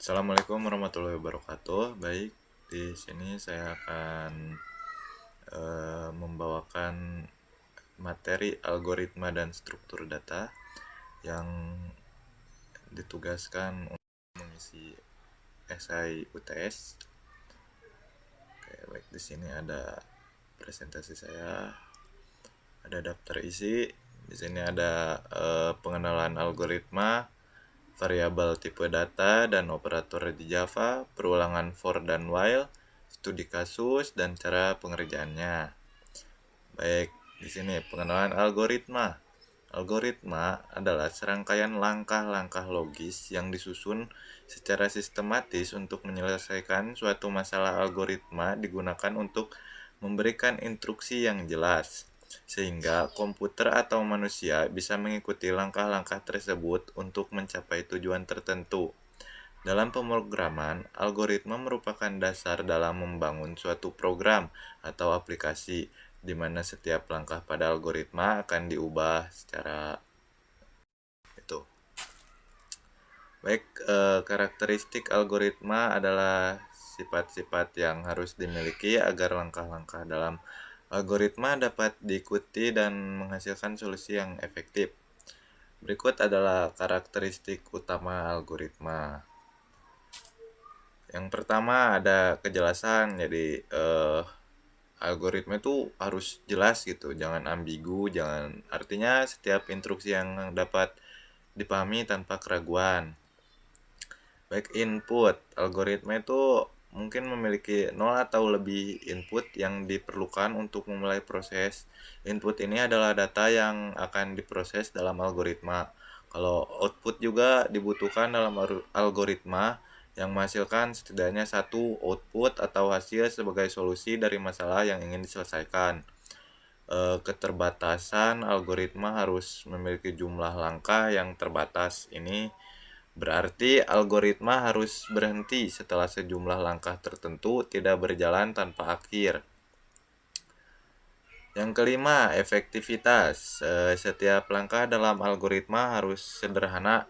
Assalamualaikum warahmatullahi wabarakatuh. Baik, di sini saya akan membawakan materi algoritma dan struktur data yang ditugaskan untuk mengisi esai UTS. Oke, baik, di sini ada presentasi saya, ada daftar isi, di sini ada pengenalan algoritma, variabel tipe data dan operator di Java, perulangan for dan while, studi kasus, dan cara pengerjaannya. Baik, di sini pengenalan algoritma. Algoritma adalah serangkaian langkah-langkah logis yang disusun secara sistematis untuk menyelesaikan suatu masalah. Algoritma digunakan untuk memberikan instruksi yang jelas, sehingga komputer atau manusia bisa mengikuti langkah-langkah tersebut untuk mencapai tujuan tertentu. Dalam pemrograman, algoritma merupakan dasar dalam membangun suatu program atau aplikasi, di mana setiap langkah pada algoritma akan diubah secara itu. Baik, karakteristik algoritma adalah sifat-sifat yang harus dimiliki agar langkah-langkah dalam algoritma dapat diikuti dan menghasilkan solusi yang efektif. Berikut adalah karakteristik utama algoritma. Yang pertama ada kejelasan, jadi algoritma itu harus jelas gitu, jangan ambigu, jangan, artinya setiap instruksi yang dapat dipahami tanpa keraguan. Baik, input, algoritma itu mungkin memiliki 0 atau lebih input yang diperlukan untuk memulai proses. Input ini adalah data yang akan diproses dalam algoritma. Kalau output juga dibutuhkan dalam algoritma yang menghasilkan setidaknya satu output atau hasil sebagai solusi dari masalah yang ingin diselesaikan. Keterbatasan algoritma harus memiliki jumlah langkah yang terbatas. Ini berarti algoritma harus berhenti setelah sejumlah langkah tertentu tidak berjalan tanpa akhir. Yang kelima, efektivitas. Setiap langkah dalam algoritma harus sederhana,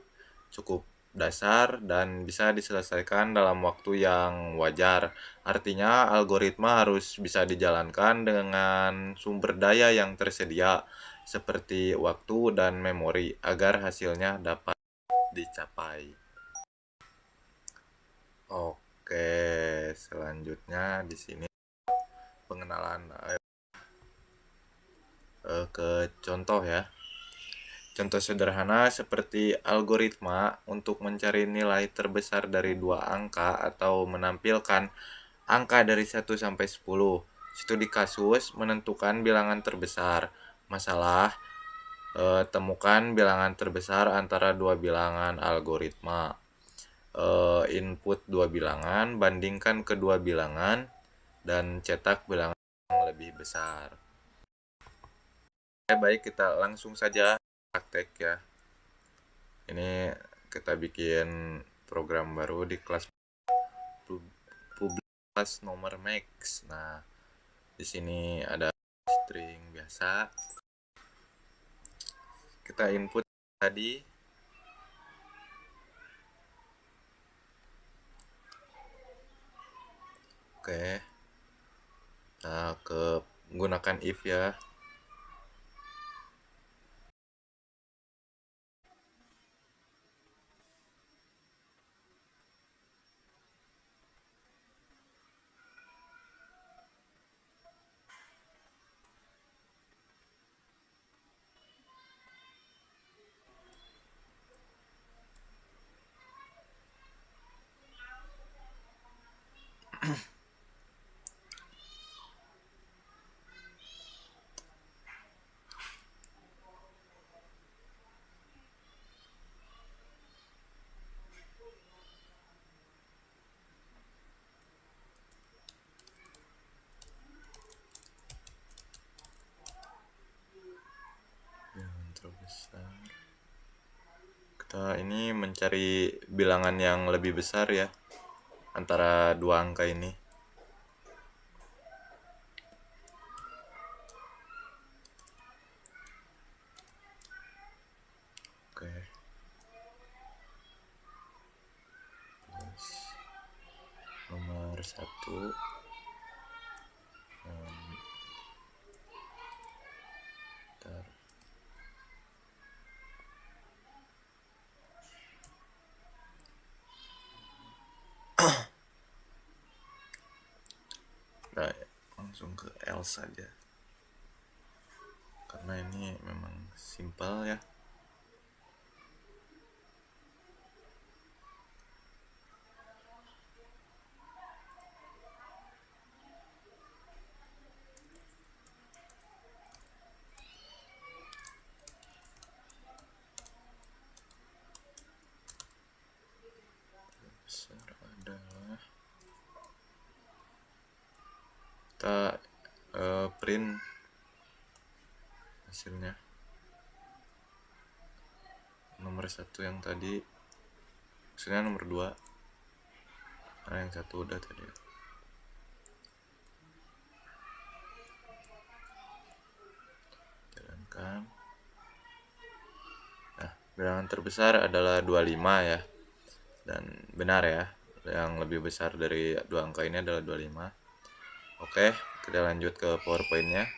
cukup dasar, dan bisa diselesaikan dalam waktu yang wajar. Artinya, algoritma harus bisa dijalankan dengan sumber daya yang tersedia, seperti waktu dan memori, agar hasilnya dapat dicapai. Oke, selanjutnya di sini pengenalan ke contoh ya. Contoh sederhana seperti algoritma untuk mencari nilai terbesar dari dua angka atau menampilkan angka dari 1 sampai 10. Studi kasus menentukan bilangan terbesar. Masalah, temukan bilangan terbesar antara dua bilangan algoritma. Input dua bilangan, bandingkan kedua bilangan, dan cetak bilangan yang lebih besar. Baik, kita langsung saja praktek ya. Ini kita bikin program baru di kelas publik, kelas nomor max. Nah, di sini ada string biasa. Kita input tadi. Oke. Nah, menggunakan if ya. Yang terbesar. Kita ini mencari bilangan yang lebih besar ya, antara dua angka ini. Oke. nomor 1 bentar. Nah, langsung ke L saja karena ini memang simpel ya. Besar adalah kita print hasilnya. Nomor 1 yang tadi, maksudnya nomor 2 karena yang 1 udah tadi. Jalankan. Nah, bilangan terbesar adalah 25 ya, dan benar ya, yang lebih besar dari 2 angka ini adalah 25. Oke, kita lanjut ke PowerPoint-nya.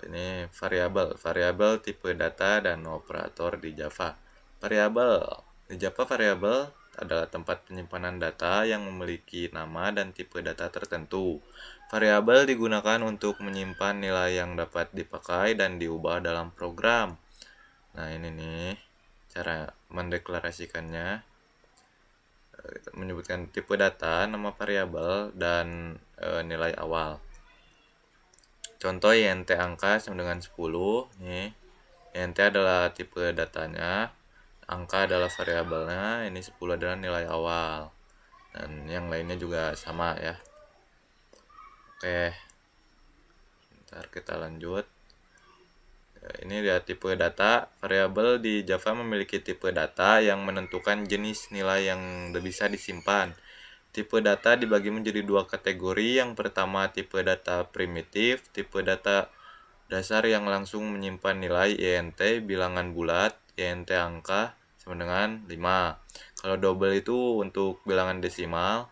Ini variabel tipe data dan operator di Java. Variabel di Java, variabel adalah tempat penyimpanan data yang memiliki nama dan tipe data tertentu. Variabel digunakan untuk menyimpan nilai yang dapat dipakai dan diubah dalam program. Nah, ini nih cara mendeklarasikannya. Menyebutkan tipe data, nama variabel, dan nilai awal. Contoh int angka sama dengan 10 nih. Int adalah tipe datanya, angka adalah variabelnya, ini 10 adalah nilai awal. Dan yang lainnya juga sama ya. Oke. Ntar kita lanjut. Ini dia tipe data. Variabel di Java memiliki tipe data yang menentukan jenis nilai yang bisa disimpan. Tipe data dibagi menjadi 2 kategori. Yang pertama tipe data primitif, tipe data dasar yang langsung menyimpan nilai int bilangan bulat, int angka sama dengan 5. Kalau double itu untuk bilangan desimal.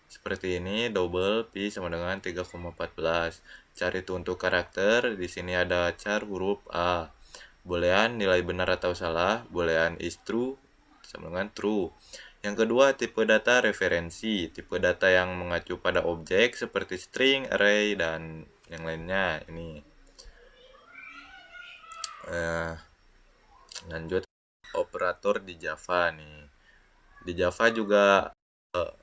Seperti ini, double pi sama dengan 3,14. Cari itu untuk karakter. Di sini ada char huruf A. Boolean nilai benar atau salah, boolean is true sama dengan true. Yang kedua, tipe data referensi. Tipe data yang mengacu pada objek seperti string, array, dan yang lainnya. Ini lanjut operator di Java nih. Di Java juga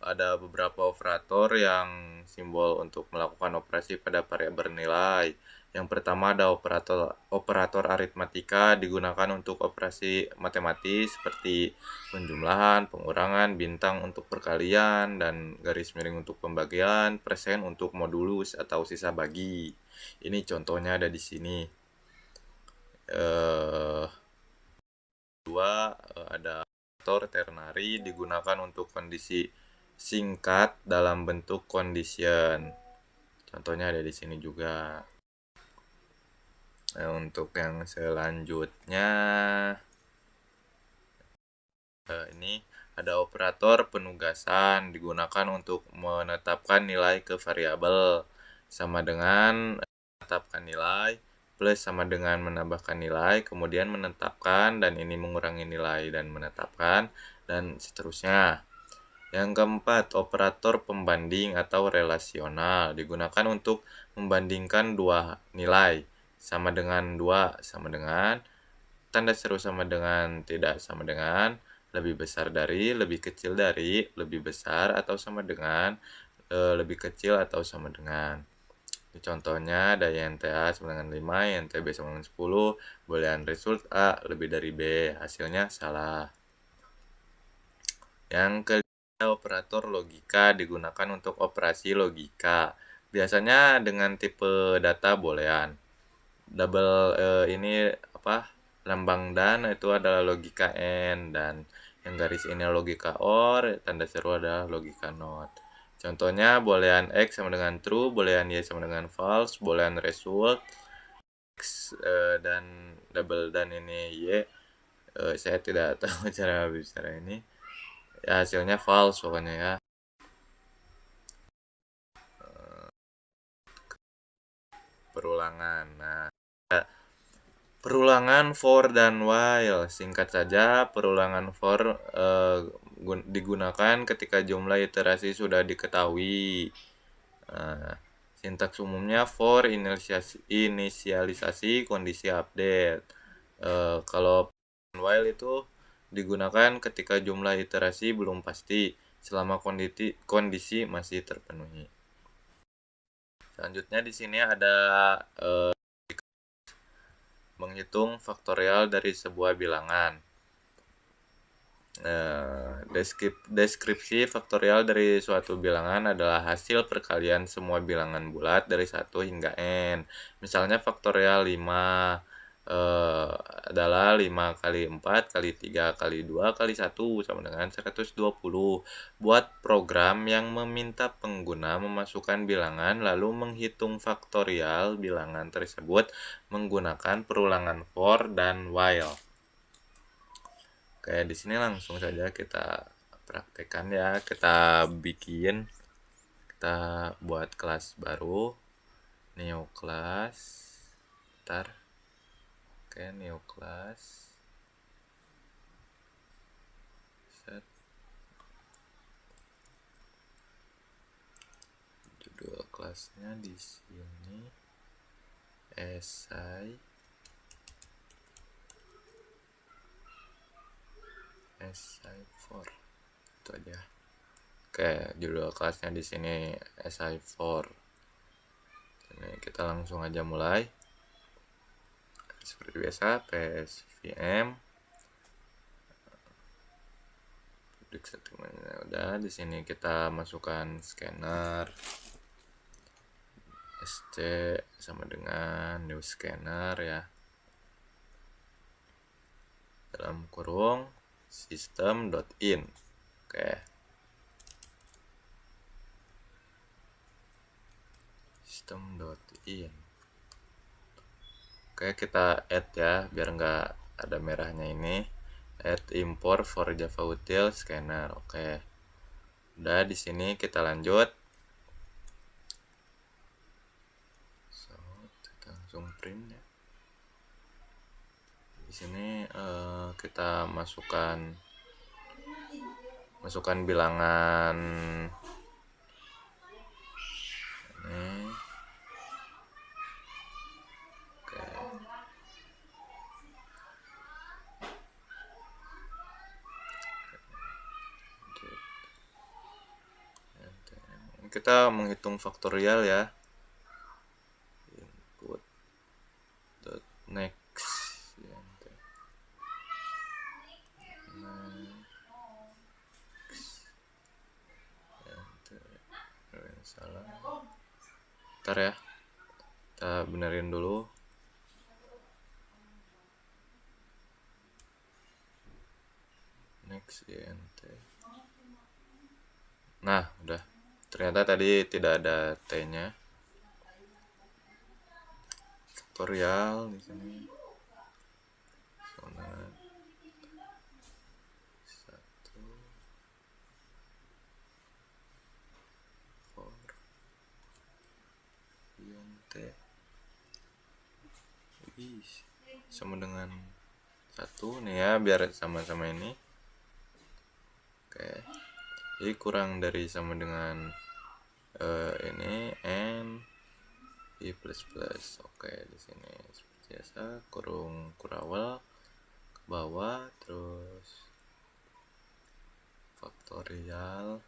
ada beberapa operator yang simbol untuk melakukan operasi pada variabel nilai. Yang pertama ada operator aritmatika, digunakan untuk operasi matematis seperti penjumlahan, pengurangan, bintang untuk perkalian, dan garis miring untuk pembagian, persen untuk modulus atau sisa bagi. Ini contohnya ada di sini. Kedua, ada operator ternary, digunakan untuk kondisi singkat dalam bentuk condition. Contohnya ada di sini juga. Untuk yang selanjutnya, ini ada operator penugasan, digunakan untuk menetapkan nilai ke variabel, sama dengan menetapkan nilai, plus sama dengan menambahkan nilai, kemudian menetapkan, dan ini mengurangi nilai dan menetapkan, dan seterusnya. Yang keempat, operator pembanding atau relasional, digunakan untuk membandingkan dua nilai, sama dengan 2 sama dengan, tanda seru sama dengan tidak sama dengan, lebih besar dari, lebih kecil dari, lebih besar atau sama dengan, lebih kecil atau sama dengan. Contohnya ada int A sama dengan 5, int B sama dengan 10, boolean result A lebih dari B, hasilnya salah. Yang kelima, operator logika, digunakan untuk operasi logika. Biasanya dengan tipe data boolean. Double ini lambang dan itu adalah logika and, dan yang garis ini logika or, tanda seru adalah logika not. Contohnya boolean x sama dengan true, boolean y sama dengan false, boolean result x dan double dan ini y. Saya tidak tahu cara bicara ini. Ya hasilnya false pokoknya ya. perulangan. Nah, perulangan for dan while. Singkat saja, perulangan for digunakan ketika jumlah iterasi sudah diketahui. Sintaks umumnya for inisialisasi kondisi update. Kalau while itu digunakan ketika jumlah iterasi belum pasti selama kondisi masih terpenuhi. Selanjutnya di sini ada menghitung faktorial dari sebuah bilangan. Deskripsi faktorial dari suatu bilangan adalah hasil perkalian semua bilangan bulat dari 1 hingga n. Misalnya faktorial 5 adalah 5 kali 4 kali 3 kali 2 kali 1 sama dengan 120. Buat program yang meminta pengguna memasukkan bilangan lalu menghitung faktorial bilangan tersebut menggunakan perulangan for dan while. Oke, di sini langsung saja kita praktekkan ya. Kita buat kelas baru, new class. Oke, new class. Set. Judul kelasnya di sini esai for, itu aja. Oke, judul kelasnya di sini SI4. Ini kita langsung aja mulai. Seperti biasa, PSVM. Public statementnya udah. Di sini kita masukkan scanner. SC sama dengan new scanner ya. Dalam kurung system.in. Oke. System.in. Oke, kita add ya biar nggak ada merahnya ini. Add import for Java util scanner. Oke. Udah, di sini kita lanjut. Kita langsung print ya. Di sini kita masukkan bilangan ini. Oke. Kita menghitung faktorial ya. Input next. Salah. Ntar ya, kita benerin dulu. Next int. Nah, udah. Ternyata tadi tidak ada t-nya. Faktorial di sini. Zona 1 for int sama dengan 1 nih ya, biar sama-sama ini. Oke. Jadi kurang dari sama dengan ini n i plus plus. Oke, di sini seperti biasa kurung kurawal ke bawah, terus faktorial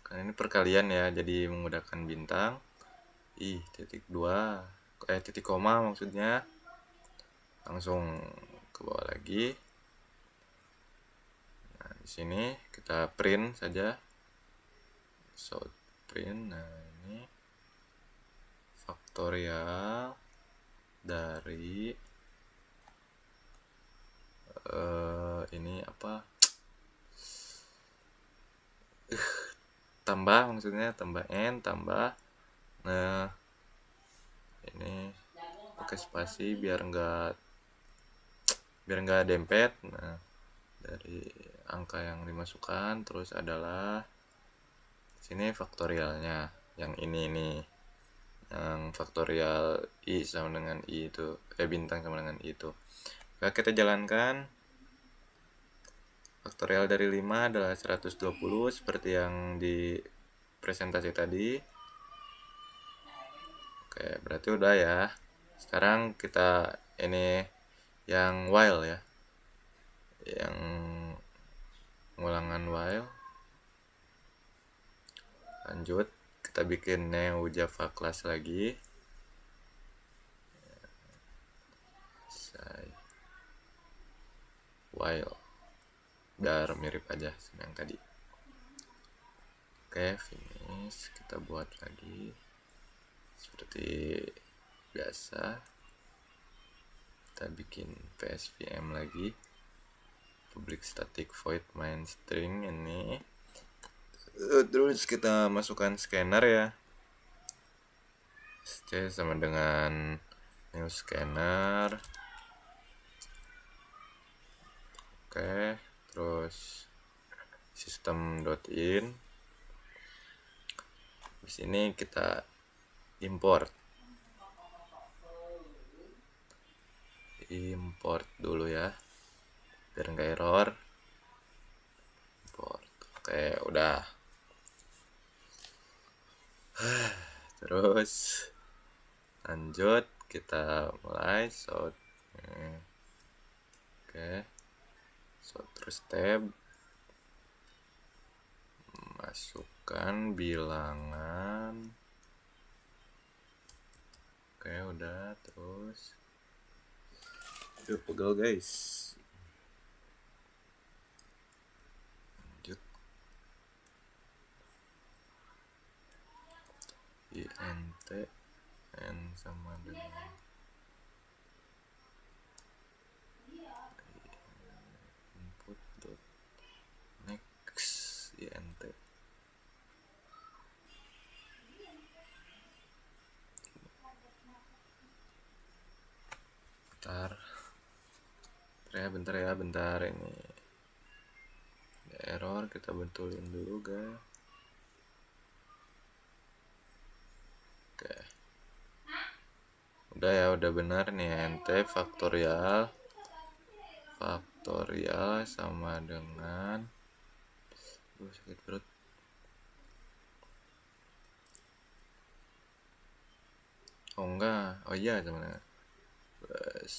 kan ini perkalian ya, jadi menggunakan bintang titik 2 titik koma maksudnya. Langsung ke bawah lagi. Nah, di sini kita print saja. Print. Nah, ini faktorial dari ini apa? Tambah maksudnya, tambah n tambah. Nah, ini pakai spasi biar nggak dempet. Nah, dari angka yang dimasukkan terus adalah Sini faktorialnya yang ini nih, yang faktorial i sama dengan i itu, bintang sama dengan i itu. Oke, kita jalankan. Faktorial dari 5 adalah 120 seperti yang di presentasi tadi. Oke, berarti udah ya. Sekarang kita ini yang while ya, yang ulangan while. Lanjut, kita bikin new Java class lagi. While, biar mirip aja sama yang tadi. Oke, finish. Kita buat lagi seperti biasa. Kita bikin PSVM lagi, public static void main string ini. Terus kita masukkan scanner ya, C sama dengan new scanner. Oke, terus system.in. Di sini kita import dulu ya, biar nggak error. Import. Oke, udah. Terus lanjut, kita mulai shout. Oke, shout terus tab, masukkan bilangan. Oke, udah. Terus pegel guys. Lanjut, int n sama dengan input dot next int. bentar ini error, kita betulin dulu guys. Oke, udah ya, udah benar nih. nt faktorial sama dengan sakit perut. Oh enggak, oh iya teman-teman. Bas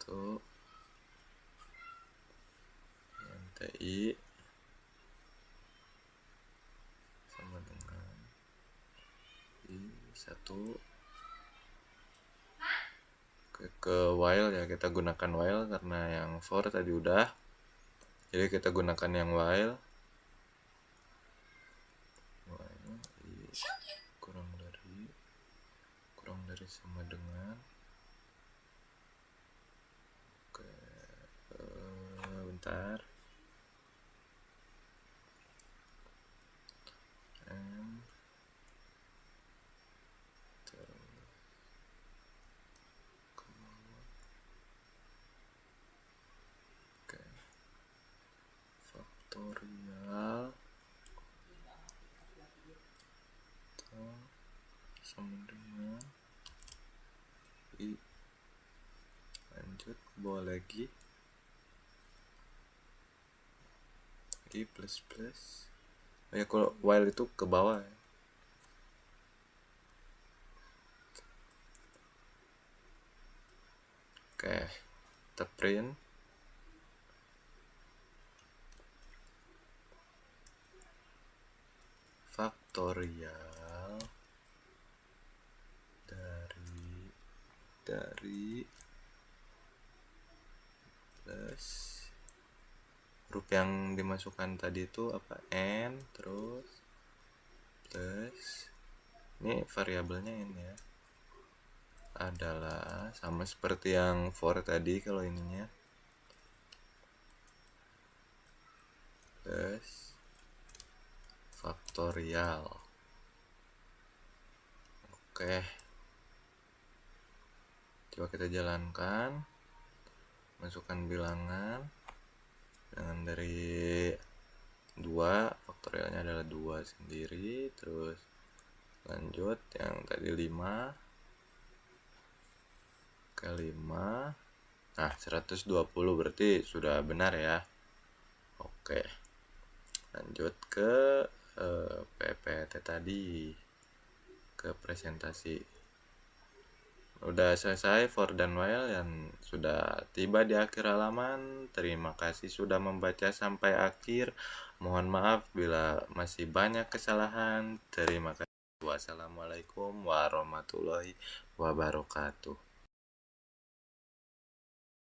itu NTI sama dengan I1 ke while ya, kita gunakan while karena yang for tadi udah, jadi kita gunakan yang while kurang dari sama dengan. Oke, bentar. Faktorial sama dengan i. Lanjut, bawa lagi i plus plus. Oh ya, kalau while itu ke bawah ya. Oke, kita print. Faktorial dari plus huruf yang dimasukkan tadi itu apa, n, terus plus ini variabelnya n ya, adalah sama seperti yang for tadi. Kalau ininya plus faktorial. Oke, coba kita jalankan. Masukkan bilangan dari 2, faktorialnya adalah 2 sendiri. Terus lanjut yang tadi 5 ke 5. Nah, 120 berarti sudah benar ya. Oke, lanjut ke PPT tadi, ke presentasi. Udah selesai for dan while yang sudah tiba di akhir halaman. Terima kasih sudah membaca sampai akhir. Mohon maaf bila masih banyak kesalahan. Terima kasih. Wassalamualaikum warahmatullahi wabarakatuh.